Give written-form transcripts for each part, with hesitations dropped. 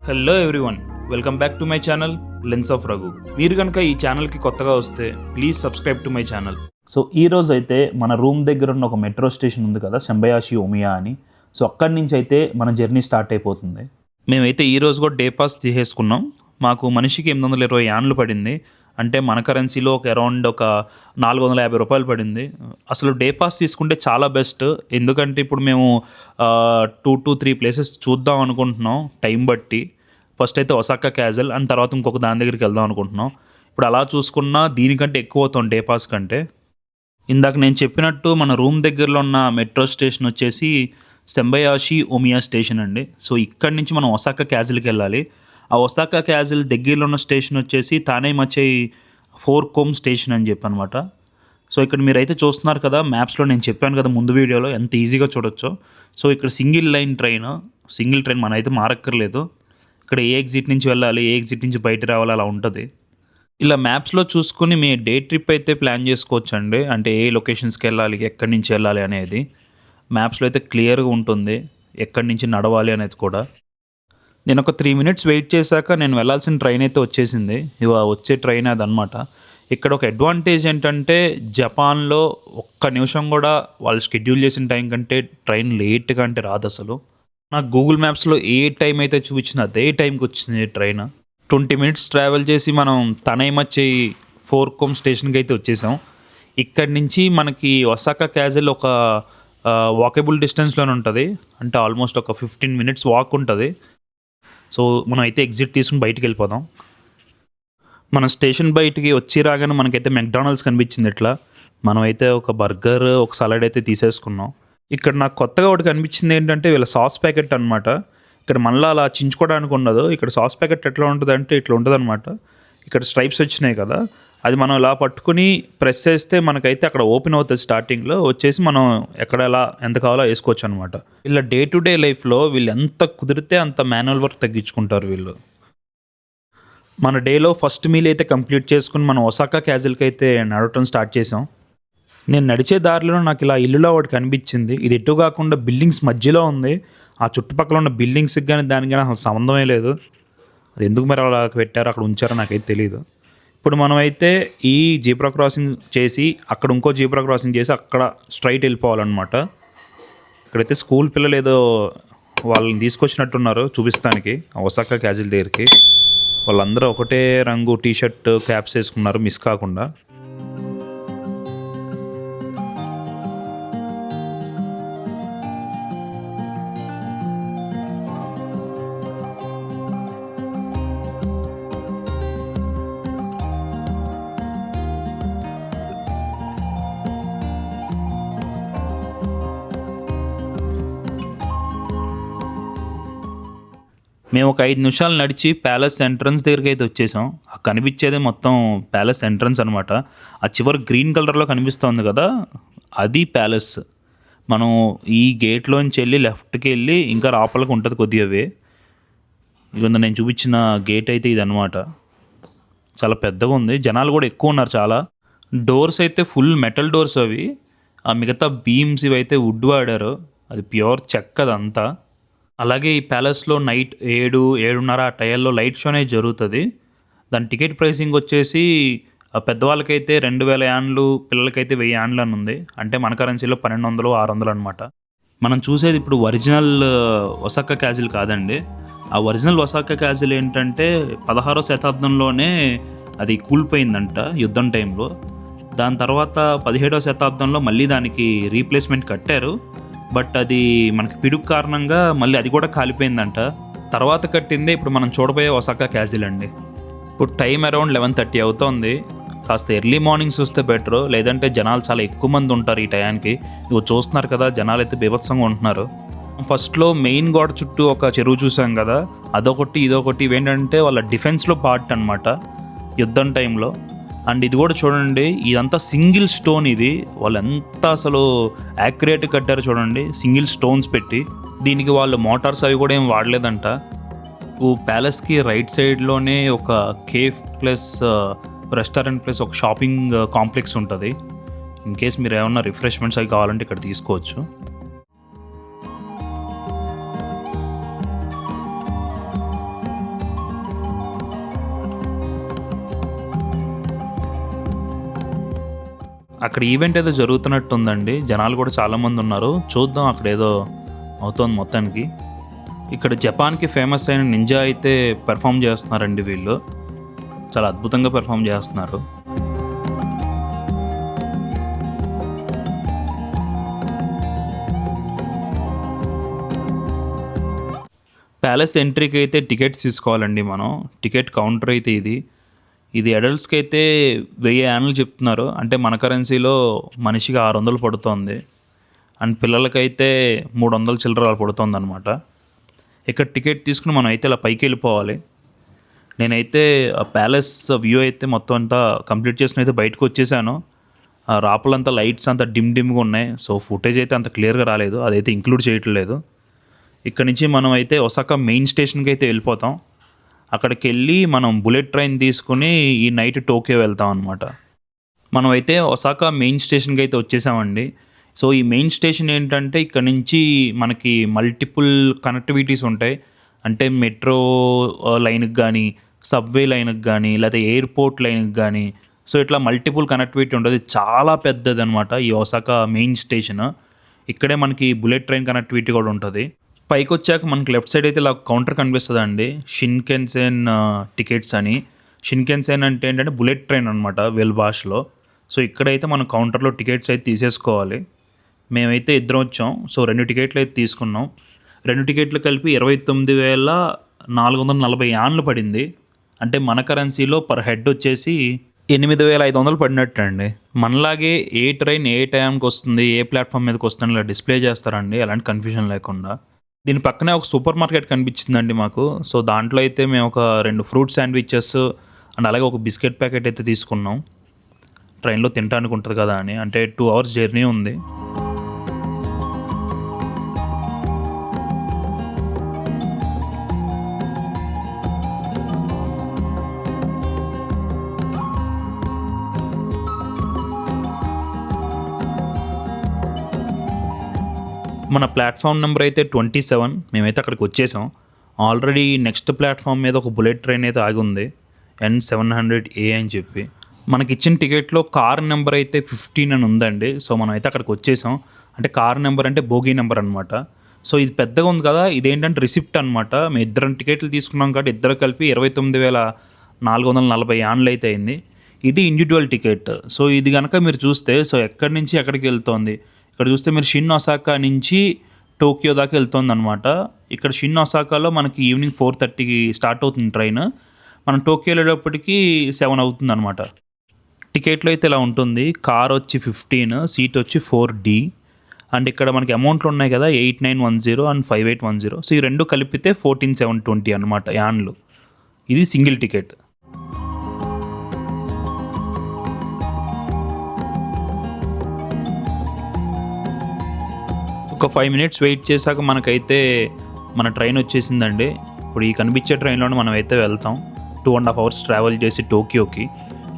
Hello everyone, welcome back to my channel lens of Raghu. మీరు కనుక ఈ ఛానల్కి కొత్తగా వస్తే please subscribe to my channel. So ఈ రోజు అయితే మన రూమ్ దగ్గర ఉన్న ఒక మెట్రో స్టేషన్ ఉంది కదా, శంభయాషి ఓమియా అని. సో అక్కడి నుంచి అయితే మన జర్నీ స్టార్ట్ అయిపోతుంది. మేమైతే ఈ రోజు కూడా డే పాస్ తీసేసుకున్నాం. మాకు మనిషికి 820 యాన్లు పడింది. అంటే మన కరెన్సీలో అరౌండ్ ఒక 450 రూపాయలు పడింది. అసలు డే పాస్ తీసుకుంటే చాలా బెస్ట్. ఎందుకంటే ఇప్పుడు మేము 2 to 3 ప్లేసెస్ చూద్దాం అనుకుంటున్నాం టైం బట్టి. ఫస్ట్ అయితే ఒసాకా క్యాజల్ అండ్ తర్వాత ఇంకొక దాని దగ్గరికి వెళ్దాం అనుకుంటున్నాం. ఇప్పుడు అలా చూసుకున్నా దీనికంటే ఎక్కువ అవుతాం డే పాస్ కంటే. ఇందాక నేను చెప్పినట్టు మన రూమ్ దగ్గరలో ఉన్న మెట్రో స్టేషన్ వచ్చేసి శంభయాషి ఓమియా స్టేషన్ అండి. సో ఇక్కడి నుంచి మనం ఒసాకా క్యాజల్కి వెళ్ళాలి. ఆ ఒసాకా క్యాజల్ దగ్గరలో ఉన్న స్టేషన్ వచ్చేసి తానైమచై ఫోర్కోమ్ స్టేషన్ అని చెప్పి అనమాట. సో ఇక్కడ మీరైతే చూస్తున్నారు కదా, మ్యాప్స్లో నేను చెప్పాను కదా ముందు వీడియోలో ఎంత ఈజీగా చూడొచ్చో. సో ఇక్కడ సింగిల్ ట్రైన్ మనం అయితే మారక్కర్లేదు. ఇక్కడ ఏ ఎగ్జిట్ నుంచి వెళ్ళాలి, ఏ ఎగ్జిట్ నుంచి బయట రావాలి అలా ఉంటుంది. ఇలా మ్యాప్స్లో చూసుకుని మీ డే ట్రిప్ అయితే ప్లాన్ చేసుకోవచ్చు అండి. అంటే ఏ లొకేషన్స్కి వెళ్ళాలి, ఎక్కడి నుంచి వెళ్ళాలి అనేది మ్యాప్స్లో అయితే క్లియర్గా ఉంటుంది. ఎక్కడి నుంచి నడవాలి అనేది కూడా. నేను ఒక 3 minutes వెయిట్ చేశాక నేను వెళ్ళాల్సిన ట్రైన్ అయితే వచ్చేసింది. వచ్చే ట్రైన్ అదనమాట. ఇక్కడ ఒక అడ్వాంటేజ్ ఏంటంటే జపాన్లో ఒక్క నిమిషం కూడా వాళ్ళు షెడ్యూల్ చేసిన టైం కంటే ట్రైన్ లేట్గా అంటే రాదు అసలు. నాకు గూగుల్ మ్యాప్స్లో ఏ టైం అయితే చూపించిందో అదే టైంకి వచ్చింది ట్రైన్. 20 minutes ట్రావెల్ చేసి మనం తనైమచ్చై ఫోర్కోమ్ స్టేషన్కి అయితే వచ్చేసాం. ఇక్కడి నుంచి మనకి ఒసాకా క్యాజల్ ఒక వాకబుల్ డిస్టెన్స్లోనే ఉంటుంది. అంటే ఆల్మోస్ట్ ఒక 15 minutes వాక్ ఉంటుంది. సో మనం అయితే ఎగ్జిట్ తీసుకుని బయటికి వెళ్ళిపోదాం. మన స్టేషన్ బయటికి వచ్చి రాగానే మనకైతే మెక్డానల్డ్స్ కనిపించింది. ఇట్లా మనమైతే ఒక బర్గర్, ఒక సలాడ్ అయితే తీసేసుకున్నాం. ఇక్కడ నాకు కొత్తగా ఒకటి కనిపించింది ఏంటంటే వీళ్ళ సాస్ ప్యాకెట్ అనమాట. ఇక్కడ మళ్ళీ అలా చించుకోవడానికి ఉండదు. ఇక్కడ సాస్ ప్యాకెట్ ఎట్లా ఉంటుంది అంటే ఇట్లా ఉంటుంది అనమాట. ఇక్కడ స్ట్రైప్స్ వచ్చినాయి కదా, అది మనం ఇలా పట్టుకుని ప్రెస్ చేస్తే మనకైతే అక్కడ ఓపెన్ అవుతుంది. స్టార్టింగ్లో వచ్చేసి మనం ఎక్కడ ఎలా ఎంత కావాలో వేసుకోవచ్చు అనమాట. ఇలా డే టు డే లైఫ్లో వీళ్ళు ఎంత కుదిరితే అంత మాన్యువల్ వర్క్ తగ్గించుకుంటారు వీళ్ళు. మన డేలో ఫస్ట్ మీల్ అయితే కంప్లీట్ చేసుకుని మనం ఒసాకా క్యాజల్కి అయితే నడవటం స్టార్ట్ చేసాం. నేను నడిచే దారిలో నాకు ఇలా ఇల్లులో ఒకటి కనిపించింది. ఇది ఎటు కాకుండా బిల్డింగ్స్ మధ్యలో ఉంది. ఆ చుట్టుపక్కల ఉన్న బిల్డింగ్స్కి కానీ దానికి కానీ అసలు సంబంధమే లేదు. అది ఎందుకు మరి అలా పెట్టారో అక్కడ ఉంచారో నాకైతే తెలియదు. ఇప్పుడు మనమైతే ఈ జీబ్రా క్రాసింగ్ చేసి అక్కడ ఇంకో జీబ్రా క్రాసింగ్ చేసి అక్కడ స్ట్రైట్ వెళ్ళిపోవాలన్నమాట. ఇక్కడైతే స్కూల్ పిల్లలు ఏదో వాళ్ళని తీసుకొచ్చినట్టున్నారు చూపిస్తానికి ఒసాకా క్యాజల్ దగ్గరికి. వాళ్ళందరూ ఒకటే రంగు టీషర్ట్, క్యాప్స్ వేసుకున్నారు మిస్ కాకుండా. మేము ఒక 5 నిమిషాలు నడిచి ప్యాలెస్ ఎంట్రన్స్ దగ్గరికి అయితే వచ్చేసాం. ఆ కనిపించేదే మొత్తం ప్యాలెస్ ఎంట్రన్స్ అనమాట. ఆ చివరి గ్రీన్ కలర్లో కనిపిస్తుంది కదా, అది ప్యాలెస్. మనం ఈ గేట్లోంచి వెళ్ళి లెఫ్ట్కి వెళ్ళి ఇంకా లోపలికి ఉంటుంది కొద్దిగా వే. ఇదిగో నేను చూపించిన గేట్ అయితే ఇది అనమాట. చాలా పెద్దగా ఉంది, జనాలు కూడా ఎక్కువ ఉన్నారు చాలా. డోర్స్ అయితే ఫుల్ మెటల్ డోర్స్ అవి. ఆ మిగతా బీమ్స్ ఇవి అయితే వుడ్ వాడారు. అది ప్యూర్ చెక్క అదంతా. అలాగే ఈ ప్యాలెస్లో నైట్ 7-7:30 ఆ టైంలో లైట్ షో అనేది జరుగుతుంది. దాని టికెట్ ప్రైసింగ్ వచ్చేసి పెద్దవాళ్ళకైతే 2000 యాన్లు, పిల్లలకైతే 1000 యాన్లు అని ఉంది. అంటే మన కరెన్సీలో 1200-600 అనమాట. మనం చూసేది ఇప్పుడు ఒరిజినల్ ఒసాకా క్యాజల్ కాదండి. ఆ ఒరిజినల్ ఒసాకా క్యాజల్ ఏంటంటే 16వ శతాబ్దంలోనే అది కూలిపోయిందంట యుద్ధం టైంలో. దాని తర్వాత 17వ శతాబ్దంలో మళ్ళీ దానికి రీప్లేస్మెంట్ కట్టారు. బట్ అది మనకి పిడుగు కారణంగా మళ్ళీ అది కూడా కాలిపోయిందంట. తర్వాత కట్టిందే ఇప్పుడు మనం చూడబోయే ఒసాకా క్యాజల్ అండి. ఇప్పుడు టైం అరౌండ్ 11:30 అవుతుంది. కాస్త ఎర్లీ మార్నింగ్స్ వస్తే బెటరు, లేదంటే జనాలు చాలా ఎక్కువ మంది ఉంటారు ఈ టయానికి. ఇవి చూస్తున్నారు కదా, జనాలు అయితే బీభత్సంగా ఉంటున్నారు. ఫస్ట్లో మెయిన్ గోడ చుట్టూ ఒక చెరువు చూసాం కదా, అదొకటి ఇదొకటి. ఇవేంటంటే వాళ్ళ డిఫెన్స్లో పార్ట్ అనమాట యుద్ధం టైంలో. అండ్ ఇది కూడా చూడండి, ఇదంతా సింగిల్ స్టోన్. ఇది వాళ్ళు ఎంత అసలు యాక్యురేట్ కట్టారో చూడండి, సింగిల్ స్టోన్స్ పెట్టి. దీనికి వాళ్ళు మోటార్స్ అవి కూడా ఏం వాడలేదంట. ప్యాలెస్కి రైట్ సైడ్లోనే ఒక కేఫ్ ప్లస్ రెస్టారెంట్ ప్లస్ ఒక షాపింగ్ కాంప్లెక్స్ ఉంటుంది. ఇన్ కేస్ మీరు ఏమన్నా రిఫ్రెష్మెంట్స్ అవి కావాలంటే ఇక్కడ తీసుకోవచ్చు. అక్కడ ఈవెంట్ ఏదో జరుగుతున్నట్టుందండి, జనాలు కూడా చాలామంది ఉన్నారు. చూద్దాం అక్కడ ఏదో అవుతుంది మొత్తానికి. ఇక్కడ జపాన్కి ఫేమస్ అయిన నింజా అయితే పెర్ఫామ్ చేస్తున్నారండి వీళ్ళు. చాలా అద్భుతంగా పెర్ఫామ్ చేస్తున్నారు. ప్యాలెస్ ఎంట్రీకి అయితే టికెట్స్ తీసుకోవాలండి మనం. టికెట్ కౌంటర్ అయితే ఇది అడల్ట్స్కి అయితే 1000 యాన్లు చెప్తున్నారు. అంటే మన కరెన్సీలో మనిషికి 600 పడుతుంది. అండ్ పిల్లలకైతే 300 చిల్లర పడుతుంది అనమాట. ఇక్కడ టికెట్ తీసుకుని మనం అయితే ఇలా పైకి వెళ్ళిపోవాలి. నేనైతే ఆ ప్యాలెస్ వ్యూ అయితే మొత్తం అంతా కంప్లీట్ చేసుకుని అయితే బయటకు వచ్చేసాను. ఆ రాపులంతా లైట్స్ అంతా డిమ్గా ఉన్నాయి. సో ఫుటేజ్ అయితే అంత క్లియర్గా రాలేదు, అదైతే ఇంక్లూడ్ చేయట్లేదు. ఇక్కడ నుంచి మనం అయితే ఒసాకా మెయిన్ స్టేషన్కి అయితే వెళ్ళిపోతాం. అక్కడికి వెళ్ళి మనం బుల్లెట్ ట్రైన్ తీసుకుని ఈ నైట్ టోక్యో వెళ్తాం అనమాట. మనం అయితే ఒసాకా మెయిన్ స్టేషన్కి అయితే వచ్చేసామండి. సో ఈ మెయిన్ స్టేషన్ ఏంటంటే ఇక్కడ నుంచి మనకి మల్టిపుల్ కనెక్టివిటీస్ ఉంటాయి. అంటే మెట్రో లైన్కి కానీ, సబ్వే లైన్కి కానీ, లేకపోతే ఎయిర్పోర్ట్ లైన్కి కానీ, సో ఇట్లా మల్టిపుల్ కనెక్టివిటీ ఉంటుంది. చాలా పెద్దది అనమాట ఈ ఒసాకా మెయిన్ స్టేషన్. ఇక్కడే మనకి బుల్లెట్ ట్రైన్ కనెక్టివిటీ కూడా ఉంటుంది. పైకి వచ్చాక మనకి లెఫ్ట్ సైడ్ అయితే ఇలా కౌంటర్ కనిపిస్తుంది అండి, షిన్కెన్సెన్ టికెట్స్ అని. షిన్కెన్సెన్ అంటే ఏంటంటే బుల్లెట్ ట్రైన్ అనమాట వీళ్ళ భాషలో. సో ఇక్కడైతే మనం కౌంటర్లో టికెట్స్ అయితే తీసేసుకోవాలి. మేమైతే ఇద్దరం వచ్చాం. సో 2 టికెట్లు అయితే తీసుకున్నాం. 2 టికెట్లు కలిపి 29,440 యాన్లు పడింది. అంటే మన కరెన్సీలో పర్ హెడ్ వచ్చేసి 8,500 పడినట్టు అండి. మనలాగే ఏ ట్రైన్ ఏ టైంకి వస్తుంది, ఏ ప్లాట్ఫామ్ మీదకి వస్తుంది ఇలా డిస్ప్లే చేస్తారండి, ఎలాంటి కన్ఫ్యూజన్ లేకుండా. దీని పక్కనే ఒక సూపర్ మార్కెట్ కనిపించిందండి మాకు. సో దాంట్లో అయితే మేము ఒక 2 ఫ్రూట్ శాండ్విచెస్ అండ్ అలాగే ఒక బిస్కెట్ ప్యాకెట్ అయితే తీసుకున్నాం. ట్రైన్లో తినడానికి ఉంటుంది కదా అని. అంటే 2 అవర్స్ జర్నీ ఉంది. మన ప్లాట్ఫామ్ నెంబర్ అయితే 27. మేమైతే అక్కడికి వచ్చేసాం. ఆల్రెడీ నెక్స్ట్ ప్లాట్ఫామ్ మీద ఒక బుల్లెట్ ట్రైన్ అయితే ఆగి ఉంది, N700A అని చెప్పి. మనకి ఇచ్చిన టికెట్లో కార్ నెంబర్ అయితే 15 అని ఉందండి. సో మనం అయితే అక్కడికి వచ్చేసాం. అంటే కార్ నెంబర్ అంటే బోగీ నెంబర్ అనమాట. సో ఇది పెద్దగా ఉంది కదా, ఇదేంటంటే రిసిప్ట్ అనమాట. మేము 2 టికెట్లు తీసుకున్నాం కాబట్టి ఇద్దరు కలిపి 29,440 యాన్లు అయితే అయింది. ఇది ఇండివిజువల్ టికెట్. సో ఇది కనుక మీరు చూస్తే, సో ఎక్కడి నుంచి ఎక్కడికి వెళ్తోంది ఇక్కడ చూస్తే మీరు షిన్ ఒసాకా నుంచి టోక్యో దాకా వెళ్తుంది అనమాట. ఇక్కడ షిన్ ఒసాకాలో మనకి ఈవినింగ్ 4:30కి స్టార్ట్ అవుతుంది ట్రైన్. మనం టోక్యో వెళ్ళేటప్పటికి 7 అవుతుంది అనమాట. టికెట్లో అయితే ఇలా ఉంటుంది. కార్ వచ్చి 15, సీట్ వచ్చి 4D. అండ్ ఇక్కడ మనకి అమౌంట్లు ఉన్నాయి కదా, 8910 అండ్ 5810. సో ఈ రెండు కలిపితే 14,720 అనమాట యాన్లు. ఇది సింగిల్ టికెట్. ఒక 5 మినిట్స్ వెయిట్ చేశాక మనకైతే మన ట్రైన్ వచ్చేసిందండి. ఇప్పుడు ఈ కనిపించే ట్రైన్లోనే మనం అయితే వెళ్తాం. 2.5 అవర్స్ ట్రావెల్ చేసి టోక్యోకి.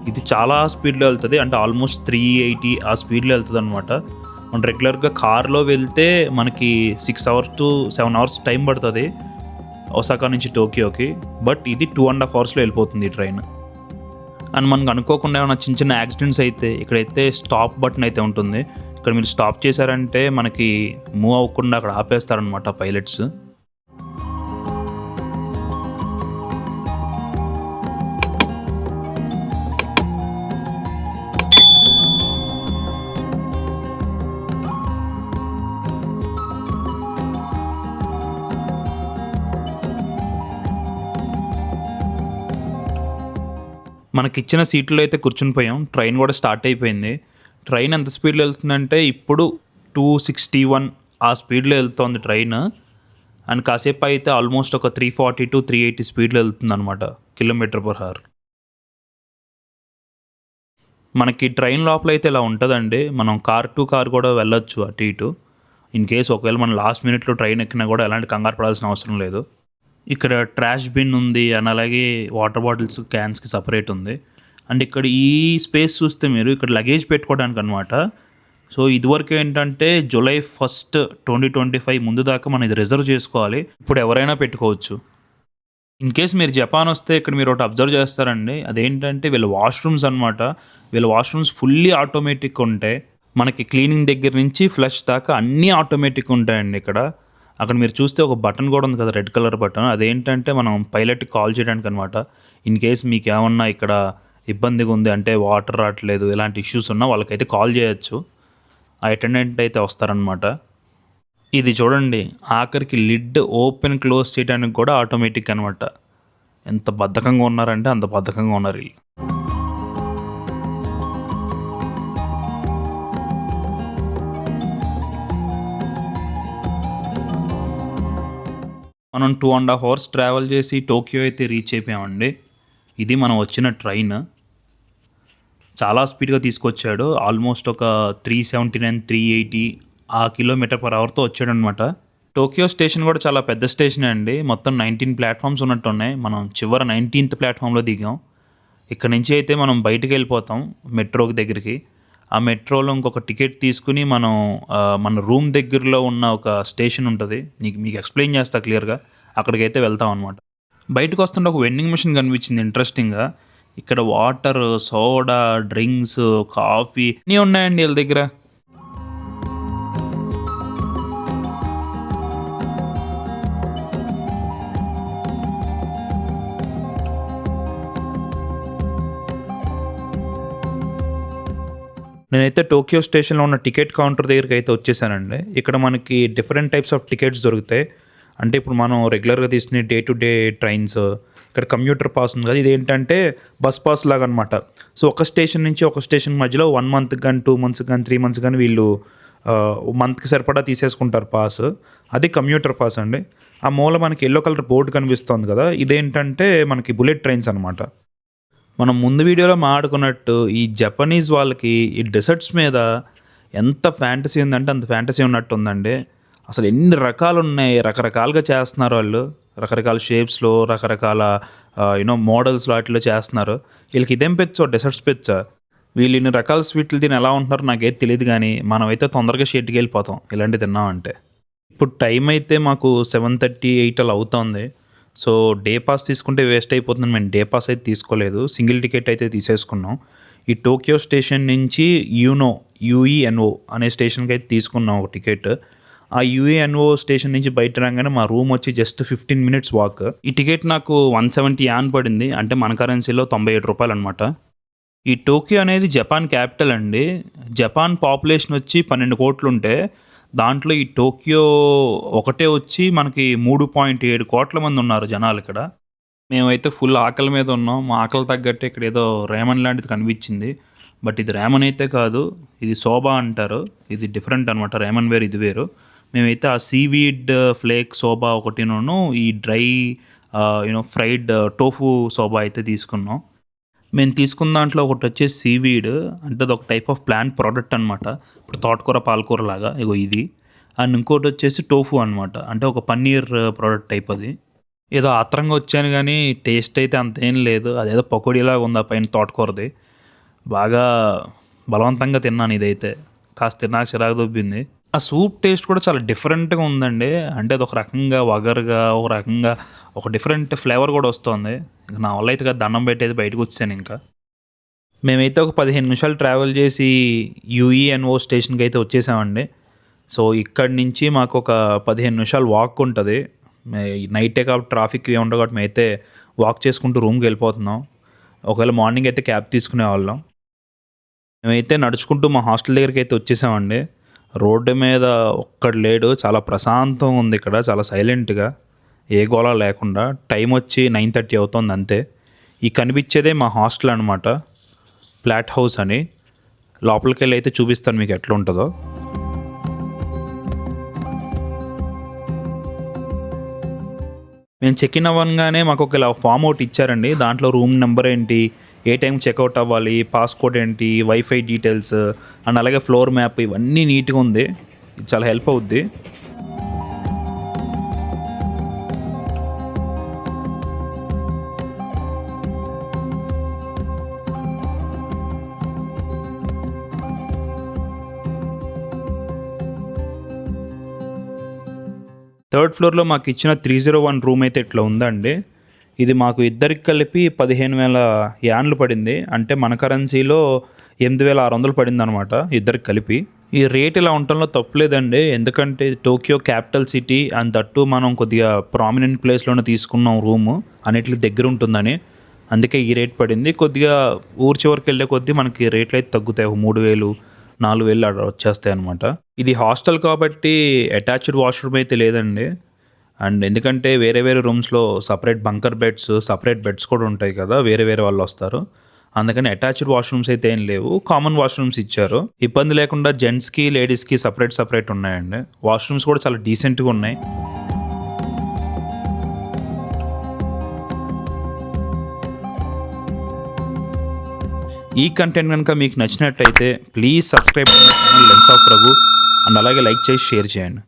ఇది చాలా స్పీడ్లో వెళ్తుంది. అంటే ఆల్మోస్ట్ 380 ఆ స్పీడ్లో వెళ్తుంది అనమాట. మనం రెగ్యులర్గా కార్లో వెళ్తే మనకి 6 అవర్స్ టు 7 అవర్స్ టైం పడుతుంది ఒసాకా నుంచి టోక్యోకి. బట్ ఇది 2.5 అవర్స్లో వెళ్ళిపోతుంది ఈ ట్రైన్. అండ్ మనకు అనుకోకుండా ఏమైనా చిన్న చిన్న యాక్సిడెంట్స్ అయితే ఇక్కడైతే స్టాప్ బటన్ అయితే ఉంటుంది. ఇక్కడ మీరు స్టాప్ చేశారంటే మనకి మూవ్ అవ్వకుండా అక్కడ ఆపేస్తారనమాట పైలట్స్. మనకిచ్చిన సీట్లో అయితే కూర్చుని పోయాం. ట్రైన్ కూడా స్టార్ట్ అయిపోయింది. ట్రైన్ ఎంత స్పీడ్లో వెళ్తుందంటే ఇప్పుడు 261 ఆ స్పీడ్లో వెళ్తుంది ట్రైన్. అండ్ కాసేపు అయితే ఆల్మోస్ట్ ఒక 340 to 380 స్పీడ్లో వెళ్తుంది అనమాట km/h. మనకి ట్రైన్ లోపల అయితే ఇలా ఉంటుందండి. మనం కార్ టు కార్ కూడా వెళ్ళొచ్చు అటు ఇటు. ఇన్ కేస్ ఒకవేళ మనం లాస్ట్ మినిట్లో ట్రైన్ ఎక్కినా కూడా ఎలాంటి కంగారు పడాల్సిన అవసరం లేదు. ఇక్కడ ట్రాష్ బిన్ ఉంది అండ్ అలాగే వాటర్ బాటిల్స్ క్యాన్స్కి సపరేట్ ఉంది. అండ్ ఇక్కడ ఈ స్పేస్ చూస్తే మీరు ఇక్కడ లగేజ్ పెట్టుకోవడానికి అనమాట. సో ఇదివరకు ఏంటంటే July 1, 2025 ముందు దాకా మనం ఇది రిజర్వ్ చేసుకోవాలి. ఇప్పుడు ఎవరైనా పెట్టుకోవచ్చు. ఇన్ కేస్ మీరు జపాన్ వస్తే ఇక్కడ మీరు ఒకటి అబ్జర్వ్ చేస్తారండి. అదేంటంటే వీళ్ళ వాష్‌రూమ్స్ అనమాట. వీళ్ళ వాష్‌రూమ్స్ ఫుల్లీ ఆటోమేటిక్ ఉంటాయి. మనకి క్లీనింగ్ దగ్గర నుంచి ఫ్లష్ దాకా అన్నీ ఆటోమేటిక్ ఉంటాయండి ఇక్కడ. అక్కడ మీరు చూస్తే ఒక బటన్ కూడా ఉంది కదా, రెడ్ కలర్ బటన్. అదేంటంటే మనం పైలట్‌కి కాల్ చేయడానికి అనమాట. ఇన్ కేస్ మీకేమన్నా ఇక్కడ ఇబ్బందిగా ఉంది అంటే వాటర్ రావట్లేదు ఇలాంటి ఇష్యూస్ ఉన్నా వాళ్ళకైతే కాల్ చేయొచ్చు. ఆ అటెండెంట్ అయితే వస్తారనమాట. ఇది చూడండి, ఆఖరికి లిడ్ ఓపెన్ క్లోజ్ చేయడానికి కూడా ఆటోమేటిక్ అనమాట. ఎంత బద్ధకంగా ఉన్నారంటే అంత బద్ధకంగా ఉన్నారు వీళ్ళు. మనం 2.5 అవర్స్ ట్రావెల్ చేసి టోక్యో అయితే రీచ్ అయిపోయామండి. ఇది మనం వచ్చిన ట్రైన్. చాలా స్పీడ్గా తీసుకొచ్చాడు. ఆల్మోస్ట్ ఒక 379, 380 ఆ కిలోమీటర్/అవర్తో వచ్చాడనమాట. టోక్యో స్టేషన్ కూడా చాలా పెద్ద స్టేషనే అండి. మొత్తం 19 ప్లాట్ఫామ్స్ ఉన్నట్టున్నాయి. మనం చివర 19th ప్లాట్ఫామ్లో దిగాం. ఇక్కడ నుంచి అయితే మనం బయటికి వెళ్ళిపోతాం మెట్రోకి దగ్గరికి. ఆ మెట్రోలో ఇంకొక టికెట్ తీసుకుని మనం మన రూమ్ దగ్గరలో ఉన్న ఒక స్టేషన్ ఉంటుంది, మీకు ఎక్స్ప్లెయిన్ చేస్తా క్లియర్గా, అక్కడికైతే వెళ్తాం అనమాట. బయటకు వస్తుంటే ఒక వెండింగ్ మిషన్ కనిపించింది ఇంట్రెస్టింగ్గా. ఇక్కడ వాటర్, సోడా, డ్రింక్స్, కాఫీ అన్నీ ఉన్నాయండి వీళ్ళ దగ్గర. నేనైతే టోక్యో స్టేషన్లో ఉన్న టికెట్ కౌంటర్ దగ్గరికి అయితే వచ్చేసానండి. ఇక్కడ మనకి డిఫరెంట్ టైప్స్ ఆఫ్ టికెట్స్ దొరుకుతాయి. అంటే ఇప్పుడు మనం రెగ్యులర్గా తీసుకునే డే టు డే ట్రైన్స్, ఇక్కడ కంప్యూటర్ పాస్ ఉంది కదా, ఇదేంటంటే బస్ పాస్ లాగా అనమాట. సో ఒక స్టేషన్ నుంచి ఒక స్టేషన్ మధ్యలో 1 month కానీ 2 months కానీ 3 months కానీ వీళ్ళు మంత్కి సరిపడా తీసేసుకుంటారు పాస్. అది కంప్యూటర్ పాస్ అండి. ఆ మూల మనకి ఎల్లో కలర్ బోర్డు కనిపిస్తుంది కదా, ఇదేంటంటే మనకి బుల్లెట్ ట్రైన్స్ అనమాట. మనం ముందు వీడియోలో మాట్లాడుకున్నట్టు ఈ జపనీస్ వాళ్ళకి ఈ డెసర్ట్స్ మీద ఎంత ఫ్యాంటసీ ఉందంటే అంత ఫ్యాంటసీ ఉన్నట్టు ఉందండి. అసలు ఎన్ని రకాలు ఉన్నాయి, రకరకాలుగా చేస్తున్నారు వాళ్ళు. రకరకాల షేప్స్లో, రకరకాల మోడల్స్లో వాటిలో చేస్తున్నారు. వీళ్ళకి ఇదేం పెచ్చో, డెసర్ట్స్ పెచ్చా. వీళ్ళు ఇన్ని రకాల స్వీట్లు తిని ఎలా ఉంటున్నారో నాకేది తెలియదు, కానీ మనమైతే తొందరగా షెడ్కి వెళ్ళిపోతాం ఇలాంటివి తిన్నామంటే. ఇప్పుడు టైం అయితే మాకు 7:30, 8 అలా అవుతుంది. సో డే పాస్ తీసుకుంటే వేస్ట్ అయిపోతుంది. మేము డే పాస్ అయితే తీసుకోలేదు, సింగిల్ టికెట్ అయితే తీసేసుకున్నాం. ఈ టోక్యో స్టేషన్ నుంచి యుఈఎన్ఓ అనే స్టేషన్కి అయితే తీసుకున్నాం ఒక టికెట్. ఆ యుఈఎన్ఓ స్టేషన్ నుంచి బయట రాగానే మా రూమ్ వచ్చి జస్ట్ 15 minutes వాక్. ఈ టికెట్ నాకు 170 యాన్ పడింది, అంటే మన కరెన్సీలో 97 రూపాయలు అనమాట. ఈ టోక్యో అనేది జపాన్ క్యాపిటల్ అండి. జపాన్ పాపులేషన్ వచ్చి 12 కోట్లు ఉంటే దాంట్లో ఈ టోక్యో ఒకటే వచ్చి మనకి 3.7 కోట్ల మంది ఉన్నారు జనాలు ఇక్కడ. మేమైతే ఫుల్ ఆకలి మీద ఉన్నాం. మా ఆకలి తగ్గట్టే ఇక్కడ ఏదో రేమన్ లాంటిది కనిపించింది. బట్ ఇది రేమన్ అయితే కాదు, ఇది సోబా అంటారు. ఇది డిఫరెంట్ అనమాట. రేమన్ వేరు, ఇది వేరు. మేమైతే ఆ సీవీడ్ ఫ్లేక్ సోబా ఒకటిను ఈ డ్రై ఫ్రైడ్ టోఫు సోబా అయితే తీసుకున్నాం. మేము తీసుకున్న దాంట్లో ఒకటి వచ్చేసి సీవీడ్, అంటే అది ఒక టైప్ ఆఫ్ ప్లాంట్ ప్రోడక్ట్ అనమాట. ఇప్పుడు తోటకూర, పాలకూర లాగా ఇగో ఇది. అండ్ ఇంకోటి వచ్చేసి టోఫు అనమాట, అంటే ఒక పన్నీర్ ప్రోడక్ట్ టైప్. అది ఏదో ఆత్రంగా వచ్చాను కానీ టేస్ట్ అయితే అంతేం లేదు. అదేదో పకోడీలాగా ఉంది ఆ పైన తోటకూరది. బాగా బలవంతంగా తిన్నాను ఇదైతే. కాస్త తిన్నాక చిరాకు దొబ్బింది. ఆ సూప్ టేస్ట్ కూడా చాలా డిఫరెంట్గా ఉందండి. అంటే అది ఒక రకంగా వగరుగా, ఒక రకంగా ఒక డిఫరెంట్ ఫ్లేవర్ కూడా వస్తుంది. ఇంకా నా వల్ల అయితే దండం పెట్టేది బయటకు వచ్చాను. ఇంకా మేమైతే ఒక 15 నిమిషాలు ట్రావెల్ చేసి యుఈఎన్ఓ స్టేషన్కి అయితే వచ్చేసామండి. సో ఇక్కడి నుంచి మాకు ఒక 15 నిమిషాలు వాక్ ఉంటుంది. నైటే కాబట్టి ట్రాఫిక్ ఉండదు కాబట్టి మేమైతే వాక్ చేసుకుంటూ రూమ్కి వెళ్ళిపోతున్నాం. ఒకవేళ మార్నింగ్ అయితే క్యాబ్ తీసుకునేవాళ్ళం. మేమైతే నడుచుకుంటూ మా హాస్టల్ దగ్గరికి అయితే వచ్చేసామండి. రోడ్డు మీద ఒక్కడు లేడు, చాలా ప్రశాంతంగా ఉంది ఇక్కడ, చాలా సైలెంట్గా, ఏ గోళ లేకుండా. టైం వచ్చి 9:30 అవుతుంది అంతే. ఈ కనిపించేదే మా హాస్టల్ అనమాట, ఫ్లాట్ హౌస్ అని. లోపలికి వెళ్ళి అయితే చూపిస్తాను మీకు ఎట్లా ఉంటుందో. మేము చెక్ ఇన్ అవ్వగానే మాకు ఒక ఇలా ఫామ్ ఒకటి ఇచ్చారండి. దాంట్లో రూమ్ నెంబర్ ఏంటి, ఏ టైం చెక్అవుట్ అవ్వాలి, పాస్కోడ్ ఏంటి, వైఫై డీటెయిల్స్ అండ్ అలాగే ఫ్లోర్ మ్యాప్, ఇవన్నీ నీట్గా ఉంది. ఇది చాలా హెల్ప్ అవుద్ది. థర్డ్ ఫ్లోర్లో మాకు ఇచ్చిన 301 రూమ్ అయితే ఇట్లా ఉందండి. ఇది మాకు ఇద్దరికి కలిపి 15,000 యాన్లు పడింది. అంటే మన కరెన్సీలో 8,600 పడింది అనమాట ఇద్దరికి కలిపి. ఈ రేట్ ఇలా ఉండటంలో తప్పులేదండి, ఎందుకంటే Tokyo capital city and that మనం కొద్దిగా ప్రామినెంట్ ప్లేస్లోనే తీసుకున్నాం రూము, అన్నిటికి దగ్గర ఉంటుందని, అందుకే ఈ రేట్ పడింది. కొద్దిగా ఊరి చివరికి వెళ్ళే కొద్దీ మనకి రేట్లు అయితే తగ్గుతాయి, 3,000 4,000 అలా వచ్చేస్తాయి అనమాట. ఇది హాస్టల్ కాబట్టి అటాచ్డ్ వాష్రూమ్ అయితే లేదండి. అండ్ ఎందుకంటే వేరే వేరే రూమ్స్లో separate bunker beds, separate beds కూడా ఉంటాయి కదా, వేరే వేరే వాళ్ళు వస్తారు, అందుకని అటాచ్డ్ వాష్రూమ్స్ అయితే ఏం లేవు, కామన్ వాష్రూమ్స్ ఇచ్చారు. ఇబ్బంది లేకుండా జెంట్స్కి లేడీస్కి సపరేట్ ఉన్నాయండి. వాష్రూమ్స్ కూడా చాలా డీసెంట్గా ఉన్నాయి. ఈ కంటెంట్ కనుక మీకు నచ్చినట్లయితే please subscribe lens of Raghu, and అలాగే లైక్ చేసి షేర్ చేయండి.